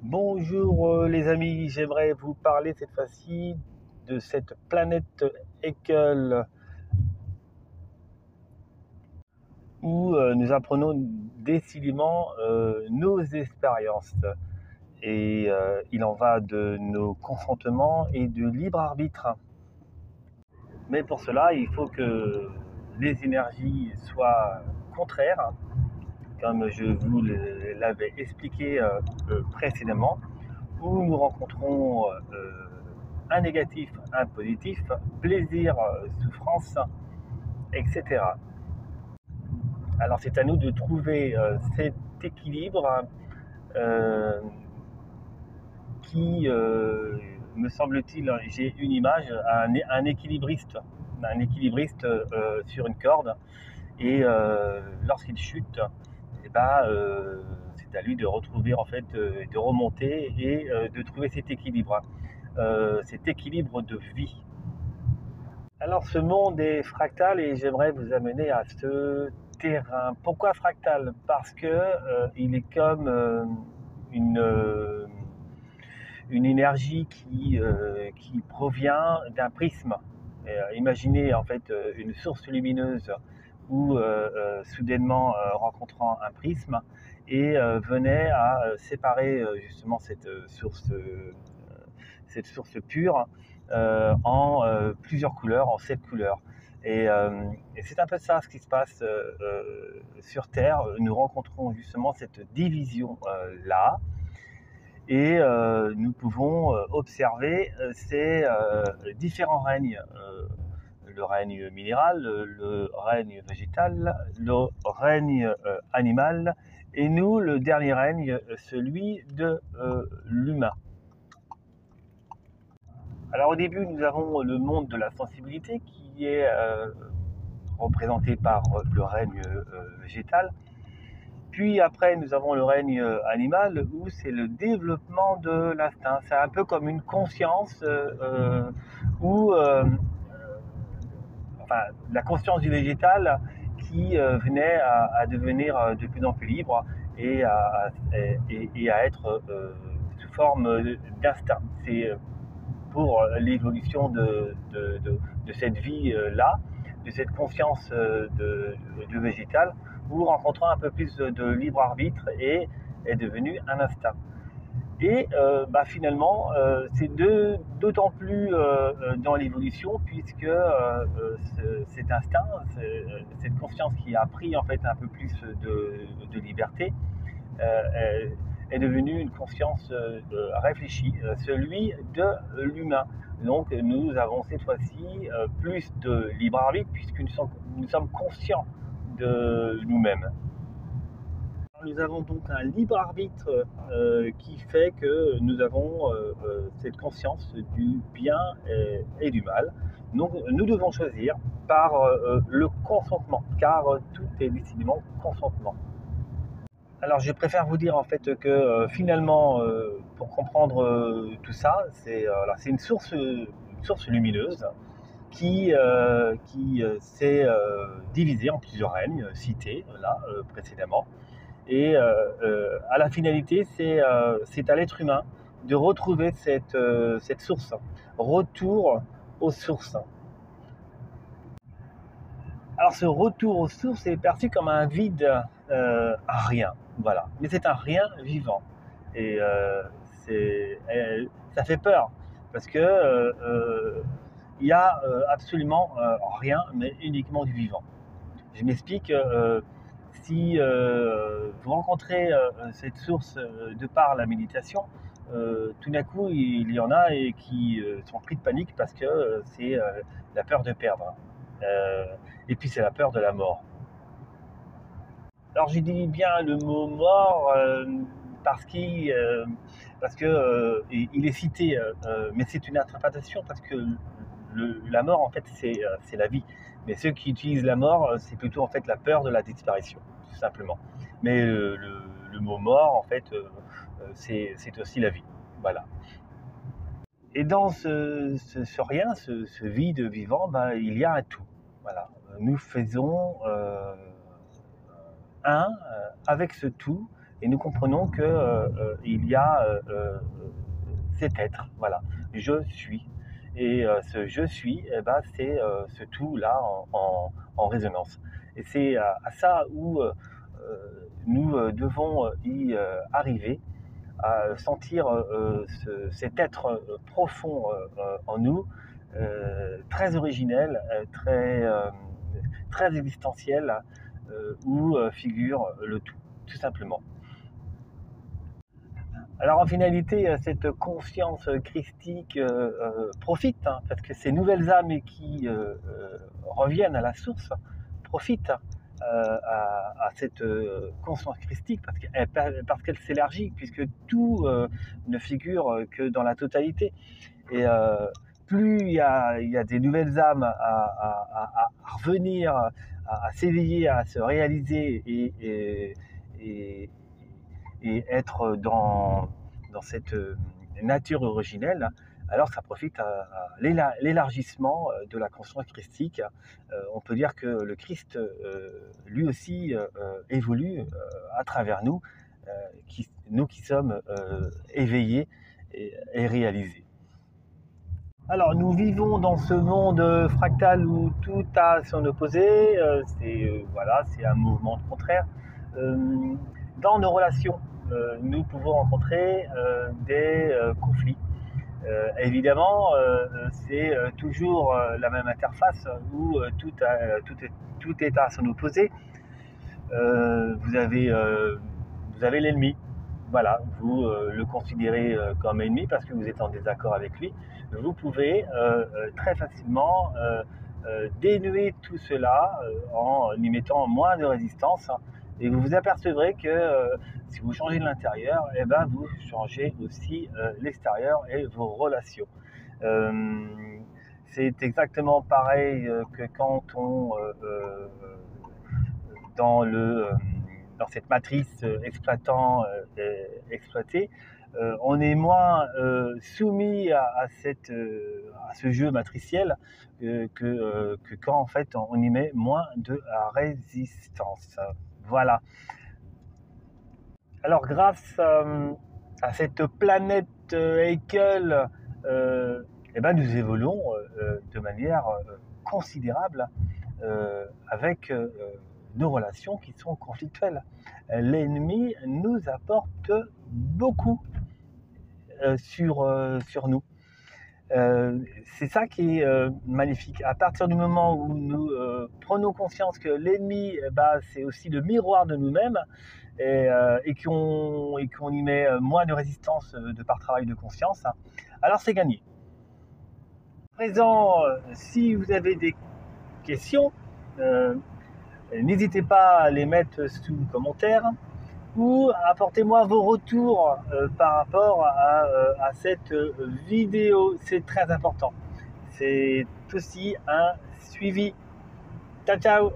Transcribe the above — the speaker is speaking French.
Bonjour les amis, j'aimerais vous parler cette fois-ci de cette planète Ekel où nous apprenons décidément nos expériences et il en va de nos consentements et de libre arbitre. Mais pour cela, il faut que les énergies soient contraires, comme je vous l'avais expliqué précédemment, où nous rencontrons un négatif, un positif, plaisir, souffrance, etc. Alors c'est à nous de trouver cet équilibre qui, me semble-t-il, j'ai une image, un équilibriste sur une corde, et lorsqu'il chute, et c'est à lui de retrouver en fait, de remonter et de trouver cet équilibre de vie. Alors ce monde est fractal et j'aimerais vous amener à ce terrain. Pourquoi fractal? Parce que il est comme une énergie qui provient d'un prisme. Imaginez en fait une source lumineuse où soudainement rencontrant un prisme et venait à séparer justement cette source pure en plusieurs couleurs, en 7 couleurs. Et c'est un peu ça ce qui se passe sur Terre. Nous rencontrons justement cette division là, et nous pouvons observer ces différents règnes. Le règne minéral, le règne végétal, le règne animal, et nous, le dernier règne, celui de l'humain. Alors au début, nous avons le monde de la sensibilité qui est représenté par le règne végétal. Puis après, nous avons le règne animal où c'est le développement de l'instinct. C'est un peu comme une conscience où la conscience du végétal qui venait à devenir de plus en plus libre et à être sous forme d'instinct. C'est pour l'évolution de cette vie-là, de cette conscience de végétal, où rencontrant un peu plus de libre arbitre et est devenu un instinct. Et finalement, c'est d'autant plus dans l'évolution, puisque cet instinct, cette conscience qui a pris en fait un peu plus de liberté, est devenue une conscience réfléchie, celui de l'humain. Donc nous avons cette fois-ci plus de libre arbitre, puisque nous sommes conscients de nous-mêmes. Nous avons donc un libre arbitre qui fait que nous avons cette conscience du bien et du mal. Donc nous devons choisir par le consentement, car tout est décidément consentement. Alors je préfère vous dire en fait que finalement, pour comprendre tout ça, c'est une source lumineuse qui s'est divisée en plusieurs règnes cités là précédemment. Et à la finalité, c'est à l'être humain de retrouver cette source. Retour aux sources. Alors ce retour aux sources est perçu comme un vide, un rien, voilà. Mais c'est un rien vivant. Et ça fait peur, parce que il y a absolument rien, mais uniquement du vivant. Je m'explique. Si vous rencontrez cette source de par la méditation, tout d'un coup, il y en a et qui sont pris de panique parce que c'est la peur de perdre. Et puis c'est la peur de la mort. Alors j'ai dit bien le mot mort parce que il est cité, mais c'est une interprétation, parce que la mort en fait c'est la vie. Mais ceux qui utilisent la mort, c'est plutôt en fait la peur de la disparition, tout simplement. Mais le mot mort en fait c'est aussi la vie. Voilà. Et dans ce rien, ce vide vivant, il y a un tout. Voilà. Nous faisons un avec ce tout, et nous comprenons que il y a cet être, voilà, je suis. Et ce je suis, eh ben, c'est ce tout-là en résonance. Et c'est à ça où nous devons y arriver, à sentir cet être profond en nous, très originel, très existentiel, où figure le tout simplement. Alors en finalité, cette conscience christique profite, hein, parce que ces nouvelles âmes qui reviennent à la source profitent à cette conscience christique parce qu'elle s'élargit, puisque tout ne figure que dans la totalité. Et plus il y a des nouvelles âmes à revenir, à s'éveiller, à se réaliser et et être dans cette nature originelle, alors ça profite à l'élargissement de la conscience christique. On peut dire que le Christ, lui aussi, évolue à travers nous, nous qui sommes éveillés et réalisés. Alors, nous vivons dans ce monde fractal où tout a son opposé, voilà, c'est un mouvement contraire. Dans nos relations, nous pouvons rencontrer des conflits. Évidemment, c'est toujours la même interface où tout est à son opposé. Vous avez l'ennemi. Voilà, vous le considérez comme ennemi parce que vous êtes en désaccord avec lui. Vous pouvez très facilement dénuer tout cela en y mettant moins de résistance. Et vous vous apercevrez que si vous changez de l'intérieur, eh ben, vous changez aussi l'extérieur et vos relations. C'est exactement pareil que quand on, dans cette matrice exploitant-exploité, on est moins soumis à ce jeu matriciel que quand en fait on y met moins de résistance. Voilà. Alors grâce à cette planète Haeckel, eh ben, nous évoluons de manière considérable avec nos relations qui sont conflictuelles. L'ennemi nous apporte beaucoup sur nous. C'est ça qui est magnifique. À partir du moment où nous prenons conscience que l'ennemi, c'est aussi le miroir de nous-mêmes et qu'on y met moins de résistance de par travail de conscience, alors c'est gagné. À présent, si vous avez des questions, n'hésitez pas à les mettre sous commentaire ou apportez-moi vos retours par rapport à cette vidéo. C'est très important. C'est aussi un suivi. Ciao, ciao!